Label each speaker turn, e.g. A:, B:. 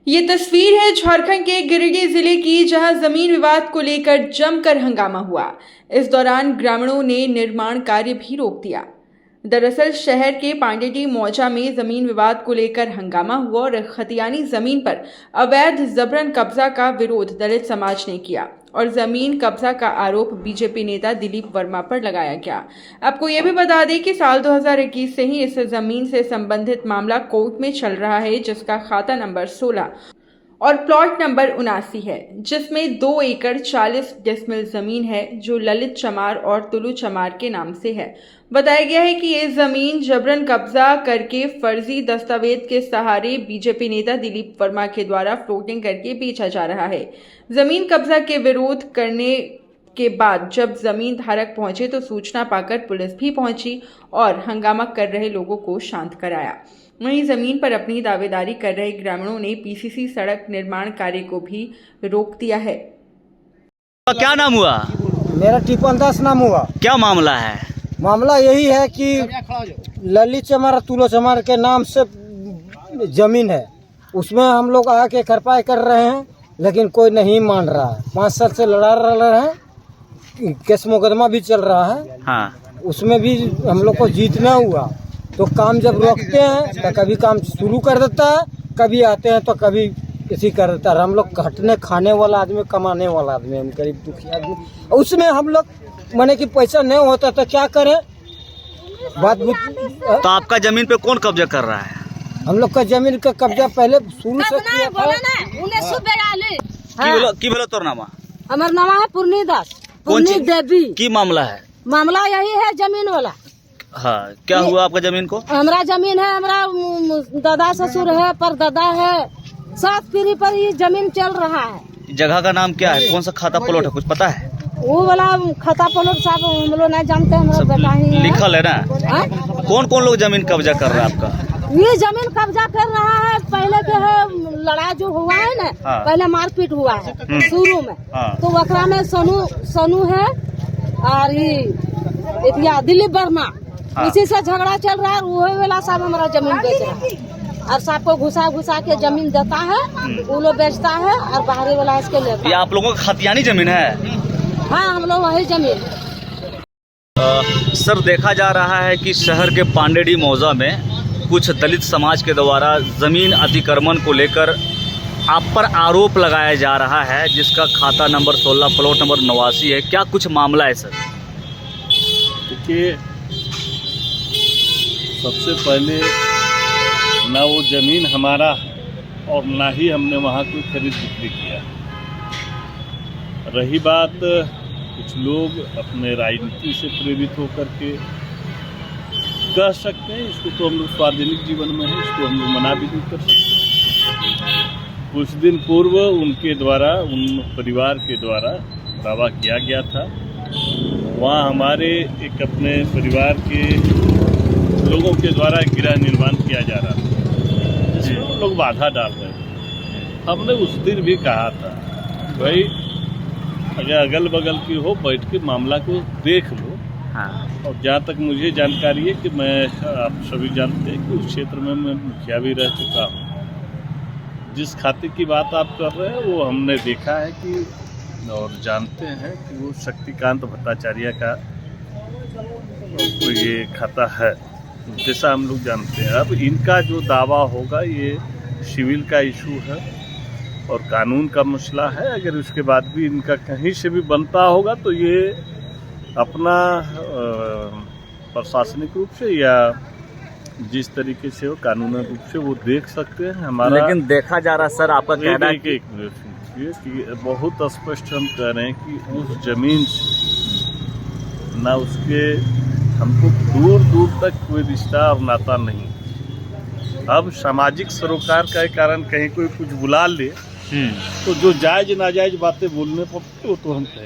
A: ये तस्वीर है झारखंड के गिरिडीह जिले की, जहां जमीन विवाद को लेकर जमकर हंगामा हुआ। इस दौरान ग्रामीणों ने निर्माण कार्य भी रोक दिया। दरअसल शहर के पांडेडी मौजा में जमीन विवाद को लेकर हंगामा हुआ और खतियानी जमीन पर अवैध जबरन कब्जा का विरोध दलित समाज ने किया और जमीन कब्जा का आरोप बीजेपी नेता दिलीप वर्मा पर लगाया गया। आपको ये भी बता दें कि साल 2021 से ही इस जमीन से संबंधित मामला कोर्ट में चल रहा है, जिसका खाता नंबर 16 और प्लॉट नंबर 79 है, जिसमें 2 एकड़ 40 डेसिमल जमीन है, जो ललित चमार और तुलू चमार के नाम से है। बताया गया है कि ये जमीन जबरन कब्जा करके फर्जी दस्तावेज के सहारे बीजेपी नेता दिलीप वर्मा के द्वारा फ्लोटिंग करके बेचा जा रहा है। जमीन कब्जा के विरोध करने के बाद जब जमीन धारक पहुंचे तो सूचना पाकर पुलिस भी पहुंची और हंगामा कर रहे लोगों को शांत कराया। वहीं जमीन पर अपनी दावेदारी कर रहे ग्रामीणों ने पीसीसी सड़क निर्माण कार्य को भी रोक दिया है।
B: क्या नाम हुआ?
C: मेरा टिपन दास नाम हुआ।
B: क्या मामला है?
C: मामला यही है कि ललित चमार तुलो चमार के नाम से जमीन है, उसमें हम लोग आके खरपाई कर रहे हैं, लेकिन कोई नहीं मान रहा है। 5 साल से लड़ा रहे हैं, केस मुकदमा भी चल रहा है।
B: हाँ।
C: उसमें भी हम लोग को जीतना हुआ, तो काम जब रोकते हैं तो कभी काम शुरू कर देता है, कभी आते हैं तो कभी इसी कर देता है। हम लोग खटने खाने वाला आदमी, कमाने वाला आदमी, हम गरीब दुखी आदमी, उसमें हम लोग माने कि पैसा नहीं होता तो क्या करें। बात
B: तो आपका जमीन पे कौन कब्जा कर रहा है?
C: हम लोग का जमीन का कब्जा पहले शुरू से किया था।
B: की बोलो तोर नामा?
D: हमार नाम है पूर्णी दास, पूर्णी देवी।
B: की मामला है?
D: मामला यही है जमीन वाला।
B: हाँ, क्या हुआ आपका जमीन को?
D: हमारा जमीन है, हमारा दादा ससुर है, परदादा है, 7 पीढ़ी पर ये जमीन चल रहा है।
B: जगह का नाम क्या है? कौन सा खाता प्लॉट है, कुछ पता है?
D: वो वाला खाता प्लॉट साहब हम लोग नहीं जानते, हमारा बेटा ही है।
B: लिखल है ना? कौन कौन लोग जमीन कब्जा कर रहा है आपका?
D: ये जमीन कब्जा कर रहा है। पहले के है लड़ाई जो हुआ है ना,
B: हाँ।
D: पहले मारपीट हुआ है शुरू में।
B: हाँ।
D: तो वकरा में सोनू है और ये दिलीप वर्मा,
B: हाँ।
D: इसी से झगड़ा चल रहा है। वही वाला साहब हमारा जमीन बेच रहा है और सबको घुसा के जमीन देता है, वो लोग बेचता है और बाहरी वाला इसके लेता है।
B: ये आप लोगों का खतियानी जमीन है?
D: हाँ, हम लोग वही जमीन।
B: सर, देखा जा रहा है कि शहर के पांडेडी मौजा में कुछ दलित समाज के द्वारा जमीन अतिक्रमण को लेकर आप पर आरोप लगाया जा रहा है, जिसका खाता नंबर 16 प्लॉट नंबर 89 है। क्या कुछ मामला है सर?
E: देखिए, सबसे पहले ना वो ज़मीन हमारा और ना ही हमने वहाँ कोई खरीद बिक्री किया। रही बात, कुछ लोग अपने राजनीति से प्रेरित होकर के कह सकते हैं, इसको तो हम लोग सार्वजनिक जीवन में है, इसको हम लोग मना भी नहीं कर सकते। कुछ दिन पूर्व उनके द्वारा, उन परिवार के द्वारा दावा किया गया था, वहाँ हमारे एक अपने परिवार के लोगों के द्वारा गृह निर्माण किया जा रहा था, जिसमें लोग बाधा डाल रहे थे। हमने उस दिन भी कहा था, भाई अगर अगल बगल की हो, बैठ के मामला को देख लो।
B: हाँ।
E: और जहाँ तक मुझे जानकारी है कि आप सभी जानते हैं कि उस क्षेत्र में मैं मुखिया भी रह चुका हूँ। जिस खाते की बात आप कर रहे हैं वो हमने देखा है कि, और जानते हैं कि वो शक्तिकांत भट्टाचार्य का तो ये खाता है, जैसा हम लोग जानते हैं। अब इनका जो दावा होगा ये सिविल का इशू है और कानून का मसला है। अगर उसके बाद भी इनका कहीं से भी बनता होगा तो ये अपना प्रशासनिक रूप से या जिस तरीके से हो कानूनी रूप से वो देख सकते हैं। हमारा
B: लेकिन देखा जा रहा सर, आपका कहना है
E: कि बहुत स्पष्ट हम कह रहे हैं कि उस जमीन से ना उसके हमको दूर दूर तक कोई रिश्ता और नाता नहीं। अब सामाजिक सरोकार का कारण कहीं कोई कुछ बुला ले तो जो जायज नाजायज बातें बोलने पड़ती वो तो हम कहें।